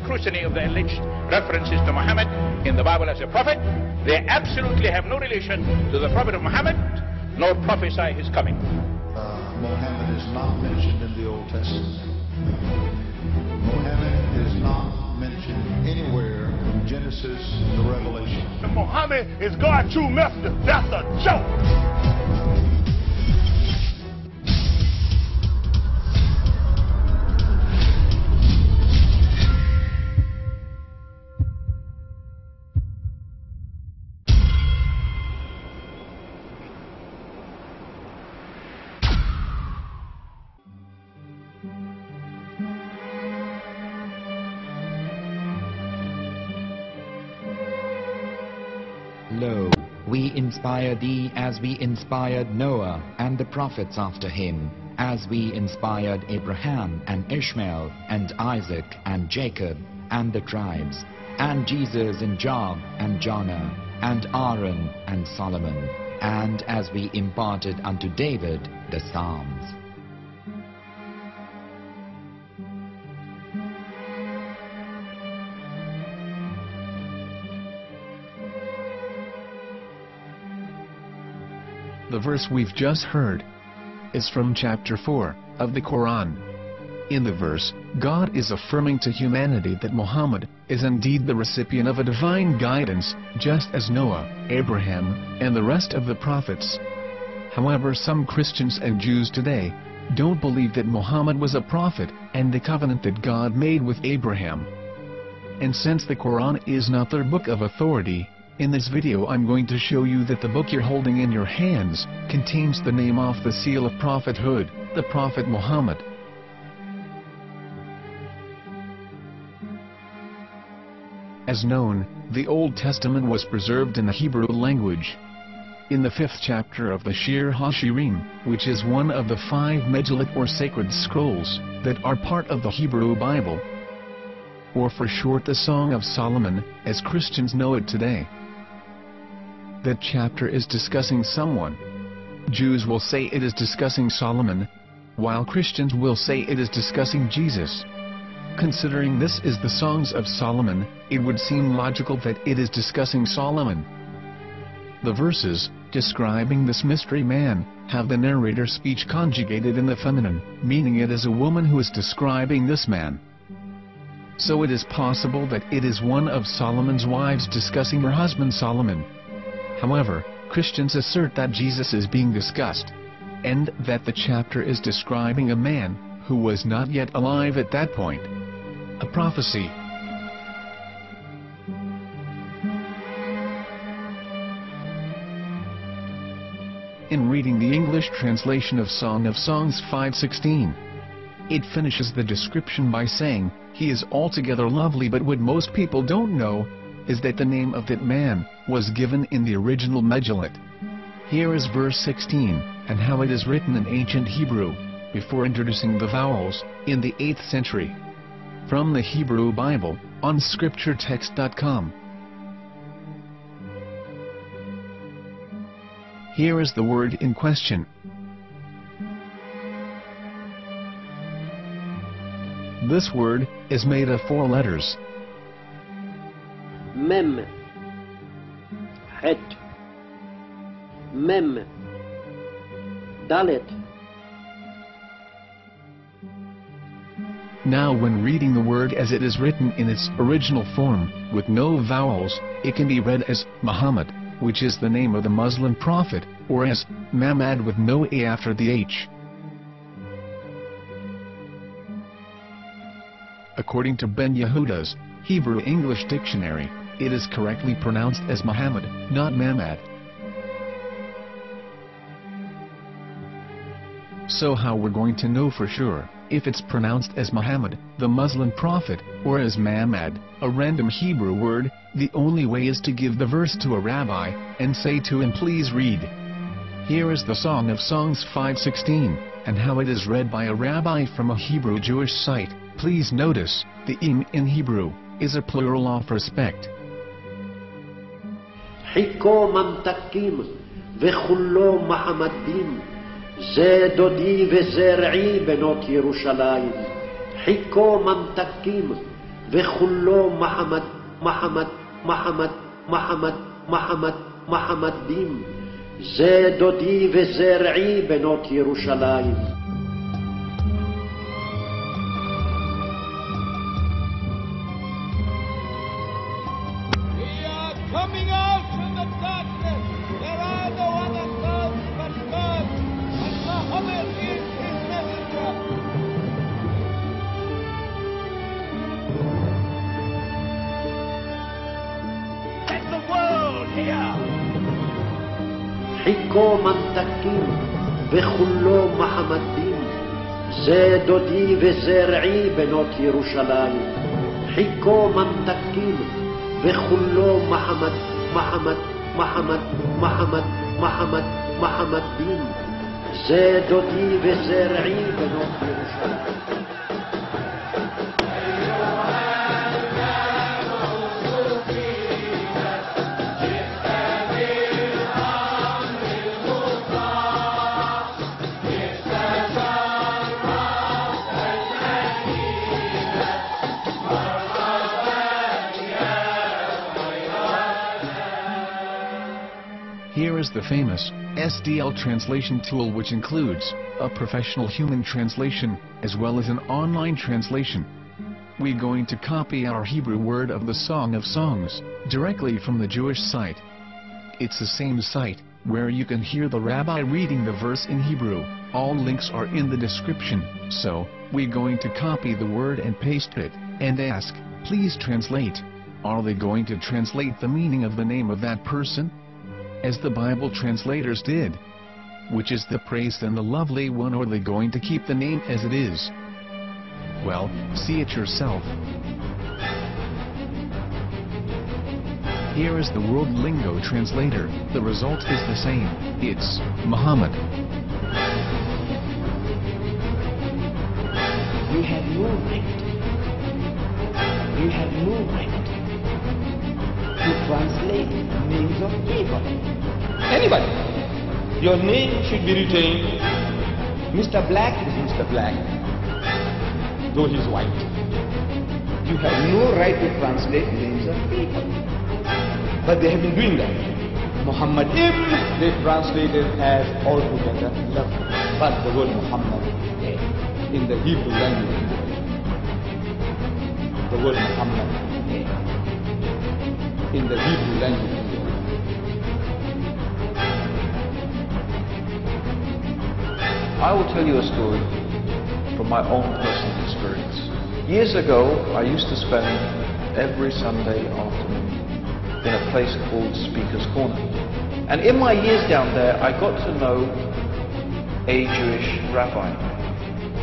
scrutiny of the alleged references to Muhammad in the Bible as a prophet, they absolutely have no relation to the prophet of Muhammad, nor prophesy his coming. Muhammad is not mentioned in the Old Testament. Muhammad is not mentioned anywhere from Genesis to Revelation. Muhammad is God's true messenger. That's a joke. Lo, we inspire thee as we inspired Noah and the prophets after him, as we inspired Abraham and Ishmael and Isaac and Jacob and the tribes, and Jesus and Job and Jonah and Aaron and Solomon, and as we imparted unto David the Psalms. The verse we've just heard is from chapter 4 of the Quran. In the verse, God is affirming to humanity that Muhammad is indeed the recipient of a divine guidance, just as Noah, Abraham, and the rest of the prophets. However, some Christians and Jews today don't believe that Muhammad was a prophet and the covenant that God made with Abraham. And since the Quran is not their book of authority, in this video I'm going to show you that the book you're holding in your hands contains the name off the seal of prophethood, the Prophet Muhammad. As known, the Old Testament was preserved in the Hebrew language. In the 5th chapter of the Shir HaShirim, which is one of the 5 Megillat or sacred scrolls that are part of the Hebrew Bible, or for short the Song of Solomon, as Christians know it today. That chapter is discussing someone. Jews will say it is discussing Solomon, while Christians will say it is discussing Jesus. Considering this is the Songs of Solomon, it would seem logical that it is discussing Solomon. The verses, describing this mystery man, have the narrator's speech conjugated in the feminine, meaning it is a woman who is describing this man. So it is possible that it is one of Solomon's wives discussing her husband Solomon. However, Christians assert that Jesus is being discussed, and that the chapter is describing a man who was not yet alive at that point. A prophecy. In reading the English translation of Song of Songs 5:16, it finishes the description by saying, "He is altogether lovely," but what most people don't know is that the name of that man was given in the original Megillat. Here is verse 16, and how it is written in ancient Hebrew, before introducing the vowels, in the 8th century. From the Hebrew Bible, on scripturetext.com. Here is the word in question. This word is made of 4 letters. Mem, Het, Mem, Dalet. Now when reading the word as it is written in its original form, with no vowels, it can be read as Muhammad, which is the name of the Muslim prophet, or as Mamad with no A after the H. According to Ben Yehuda's Hebrew English Dictionary, it is correctly pronounced as Muhammad, not Mamad. So how we're going to know for sure if it's pronounced as Muhammad, the Muslim prophet, or as Mamad, a random Hebrew word? The only way is to give the verse to a rabbi and say to him, "Please read." Here is the Song of Songs 5:16, and how it is read by a rabbi from a Hebrew Jewish site. Please notice, the im in Hebrew is a plural of respect. Hiko mamtakim vechullo mahamadim ze dodi vezer'i benot Yerushalayim. Hiko mamtakim וכולו מחמדים, זה דודי וזרעי בנות ירושלים. Coming out from the darkness, there are no other gods but God, and Muhammad is his messenger. Let the world hear. חיכו ממתקים וכולו מחמדים, זה דודי וזרעי בנות ירושלים. חיכו ממתקים וכולו מחמדים, זה דודי וזרעי בנות ירושלים. Here is the famous SDL translation tool, which includes a professional human translation as well as an online translation. We're going to copy our Hebrew word of the Song of Songs directly from the Jewish site. It's the same site where you can hear the rabbi reading the verse in Hebrew. All links are in the description, so we're going to copy the word and paste it and ask, please translate. Are they going to translate the meaning of the name of that person, as the Bible translators did? Which is the praised and the lovely one, or are they going to keep the name as it is? Well, see it yourself. Here is the World Lingo Translator. The result is the same. It's Muhammad. You have no right. You have no right to translate names of people. Anybody. Your name should be retained. Mr. Black is Mr. Black, though he's white. You have no right to translate names of people. But they have been doing that. Muhammad ibn, they translated as altogether lovely. But the word Muhammad in the Hebrew language, the word Muhammad in the Hebrew language. I will tell you a story from my own personal experience. Years ago, I used to spend every Sunday afternoon in a place called Speaker's Corner. And in my years down there, I got to know a Jewish rabbi.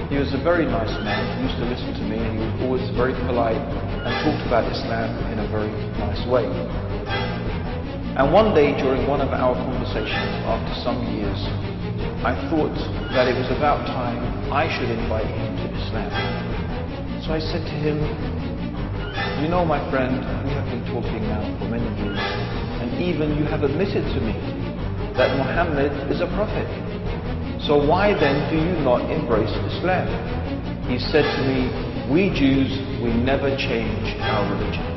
He was a very nice man. He used to listen to me, and he was always very polite and talked about Islam in a very nice way. And one day, during one of our conversations, after some years, I thought that it was about time I should invite him to Islam. So I said to him, you know, my friend, we have been talking now for many years, and even you have admitted to me that Muhammad is a prophet. So why then do you not embrace Islam? He said to me, we Jews, we never change our religion.